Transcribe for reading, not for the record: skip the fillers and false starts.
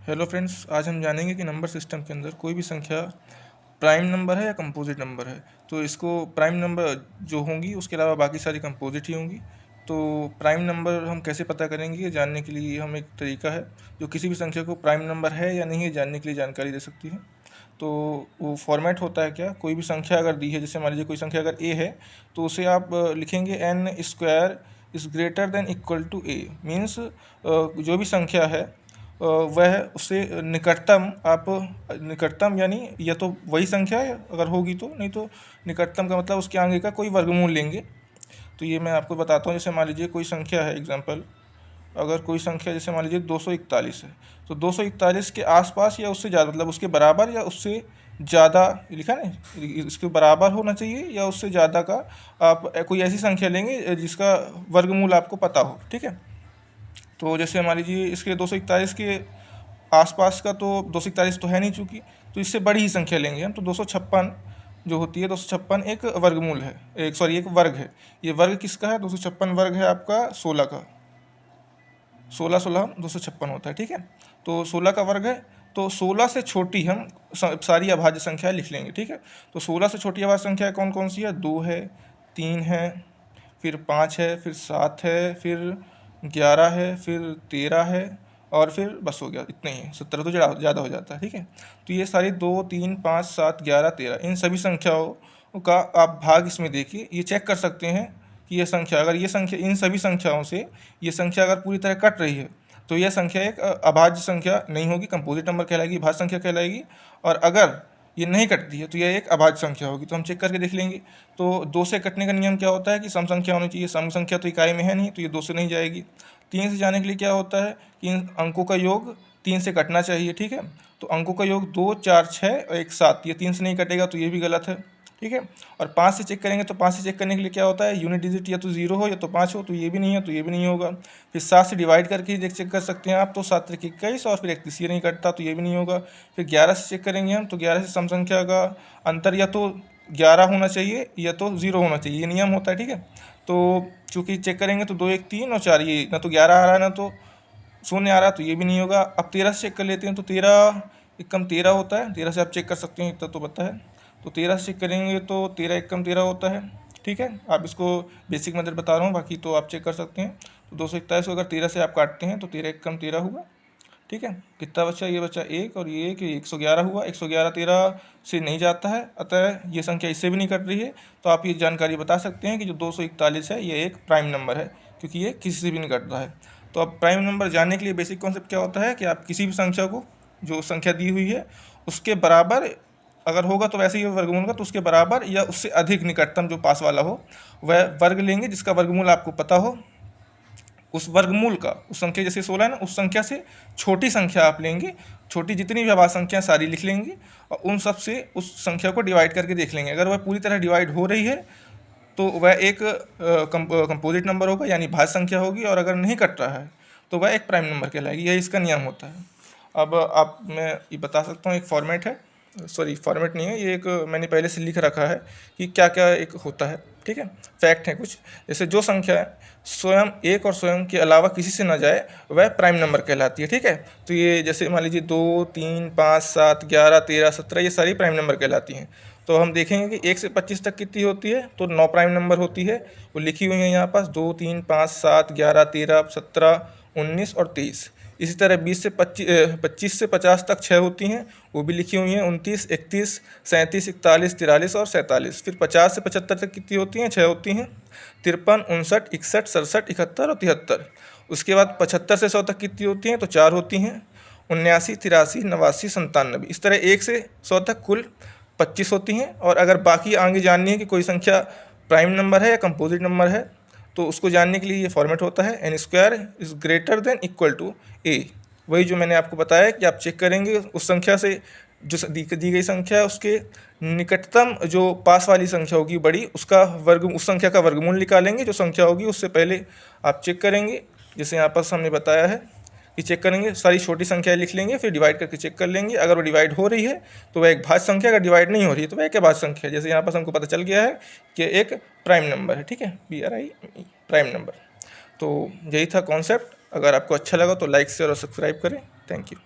Hello friends, आज हम जानेंगे कि नंबर सिस्टम के अंदर कोई भी संख्या प्राइम नंबर है या कंपोजिट नंबर है। तो इसको प्राइम नंबर जो होंगी उसके अलावा बाकी सारी कंपोजिट ही होंगी। तो प्राइम नंबर हम कैसे पता करेंगे, ये जानने के लिए हम एक तरीका है जो किसी भी संख्या को प्राइम नंबर है या नहीं है जानने के लिए जानकारी दे सकती है। तो वो फॉर्मेट होता है क्या, कोई भी संख्या अगर दी है, जैसे मान लीजिए कोई संख्या अगर ए है तो उसे आप लिखेंगे n square is greater than equal to a. Means जो भी संख्या है वह उससे निकटतम, आप निकटतम यानी या तो वही संख्या है अगर होगी तो, नहीं तो निकटतम का मतलब उसके आगे का कोई वर्गमूल लेंगे। तो ये मैं आपको बताता हूँ। जैसे मान लीजिए कोई संख्या है, एग्जांपल अगर कोई संख्या जैसे मान लीजिए 241 है, तो 241 के आसपास या उससे ज़्यादा, मतलब उसके बराबर या उससे ज़्यादा लिखा ना, इसके बराबर होना चाहिए या उससे ज़्यादा का आप कोई ऐसी संख्या लेंगे जिसका वर्गमूल आपको पता हो। ठीक है, तो जैसे मान लीजिए इसके 241 के आसपास का, तो 241 तो है नहीं चूँकि, तो इससे बड़ी ही संख्या लेंगे हम। तो 256 जो होती है, 256 एक वर्गमूल है, एक वर्ग है। ये वर्ग किसका है? 256 वर्ग है आपका 16 का। 16 16 256 होता है। ठीक है, तो 16 का वर्ग है। तो 16 से छोटी हम सारी अभाज्य संख्या लिख लेंगे। ठीक है, तो 16 से छोटी अभाज्य संख्या कौन कौन सी है? 2 है, 3 है, फिर 5 है, फिर 7 है, फिर 11 है, फिर 13 है, और फिर बस हो गया, इतना ही है। 17 तो ज़्यादा हो जाता है। ठीक है, तो ये सारी 2 3 5 7 11 13 इन सभी संख्याओं का आप भाग इसमें देखिए, ये चेक कर सकते हैं कि ये संख्या, अगर ये संख्या इन सभी संख्याओं से ये संख्या अगर पूरी तरह कट रही है तो यह संख्या एक अभाज्य संख्या नहीं होगी, कंपोजिट नंबर कहलाएगी, भाज्य संख्या कहलाएगी। और अगर ये नहीं कटती है तो यह एक अभाज्य संख्या होगी। तो हम चेक करके देख लेंगे। तो 2 से कटने का नियम क्या होता है कि सम संख्या होनी चाहिए। सम संख्या तो इकाई में है नहीं, तो ये 2 से नहीं जाएगी। 3 से जाने के लिए क्या होता है कि इन अंकों का योग 3 से कटना चाहिए। ठीक है, तो अंकों का योग 2 4 6 और 1 7, ये 3 से नहीं कटेगा तो ये भी गलत है। ठीक है, और 5 से चेक करेंगे, तो 5 से चेक करने के लिए क्या होता है, यूनिट डिजिट या तो 0 हो या तो 5 हो, तो ये भी नहीं है तो ये भी नहीं होगा। फिर 7 से डिवाइड करके चेक कर सकते हैं आप, तो 7 त्रिक 21 और फिर 31, ये नहीं कटता तो ये भी नहीं होगा। फिर 11 से चेक करेंगे हम, तो 11 से सम संख्या का अंतर या तो 11 होना चाहिए या तो 0 होना चाहिए, ये नियम होता है। ठीक है, तो चूँकि चेक करेंगे तो 2 1 3 और 4, ये ना तो 11 आ रहा है ना तो 0 आ रहा है, तो ये भी नहीं होगा। अब 13 से चेक कर लेते हैं, तो 13 एकम 13 होता है। 13 से आप चेक कर सकते हैं, इतना तो पता है। तो 13 से चेक करेंगे तो 13 एकम 13 होता है। ठीक है, आप इसको बेसिक मेथड बता रहा हूँ, बाकी तो आप चेक कर सकते हैं। तो 241 को अगर 13 से आप काटते हैं तो 13 एकम 13 हुआ। ठीक है, कितना बचा? ये बचा 1 और ये 111 हुआ। 111 13 से नहीं जाता है, अतः ये संख्या इससे भी नहीं कट रही है। तो आप ये जानकारी बता सकते हैं कि जो 241 है ये एक प्राइम नंबर है, क्योंकि ये किसी से भी नहीं कट रहा है। तो अब प्राइम नंबर जानने के लिए बेसिक कॉन्सेप्ट क्या होता है कि आप किसी भी संख्या को, जो संख्या दी हुई है उसके बराबर अगर होगा तो वैसे ही वर्गमूल का, तो उसके बराबर या उससे अधिक निकटतम जो पास वाला हो वह वर्ग लेंगे जिसका वर्गमूल आपको पता हो। उस वर्गमूल का, उस संख्या जैसे 16 है ना, उस संख्या से छोटी संख्या आप लेंगे, छोटी जितनी भी अभाज्य संख्या सारी लिख लेंगे और उन सब से उस संख्या को डिवाइड करके देख लेंगे। अगर वह पूरी तरह डिवाइड हो रही है तो वह एक कंपोजिट नंबर होगा, यानी भाज्य संख्या होगी। और अगर नहीं कट रहा है तो वह एक प्राइम नंबर कहलाएगी। यही इसका नियम होता है। अब आप, मैं ये बता सकता हूँ, एक फॉर्मेट है, सॉरी फॉर्मेट नहीं है, ये एक मैंने पहले से लिख रखा है कि क्या क्या एक होता है। ठीक है, फैक्ट है कुछ, जैसे जो संख्या स्वयं एक और स्वयं के अलावा किसी से न जाए वह प्राइम नंबर कहलाती है। ठीक है, तो ये जैसे मान लीजिए 2 3 5 7 11 13 17 ये सारी प्राइम नंबर कहलाती हैं। तो हम देखेंगे कि 1 से 25 तक कितनी होती है, तो 9 प्राइम नंबर होती है। वो लिखी हुई है यहाँ पास, 2 3 5 7 11 13 17 19 और 23। इसी तरह 20 से 25 से 50 तक 6 होती हैं, वो भी लिखी हुई हैं, 29 31 37 41 43 और 47। फिर 50 से 75 तक कितनी होती हैं? 6 होती हैं, 53 59 61 67 71 और 73। उसके बाद 75 से 100 तक कितनी होती हैं? तो 4 होती हैं, 79 83 89 97। इस तरह 1 से 100 तक कुल 25 होती हैं। और अगर बाकी आगे जाननी है कि कोई संख्या प्राइम नंबर है या कंपोजिट नंबर है, तो उसको जानने के लिए ये फॉर्मेट होता है, N square is greater than equal to A. वही जो मैंने आपको बताया कि आप चेक करेंगे उस संख्या से, जो दी गई संख्या है उसके निकटतम जो पास वाली संख्या होगी बड़ी, उसका वर्ग, उस संख्या का वर्गमूल निकालेंगे जो संख्या होगी उससे पहले आप चेक करेंगे। जैसे यहाँ पर हमने बताया है कि चेक करेंगे, सारी छोटी संख्याएं लिख लेंगे, फिर डिवाइड करके चेक कर लेंगे। अगर वो डिवाइड हो रही है तो वह एक भाज्य संख्या, अगर डिवाइड नहीं हो रही है तो वह एक अभाज्य संख्या है। जैसे यहाँ पर हमको पता चल गया है कि एक प्राइम नंबर है। ठीक है, PRI प्राइम नंबर। तो यही था कॉन्सेप्ट। अगर आपको अच्छा लगा तो लाइक शेयर और सब्सक्राइब करें। Thank you.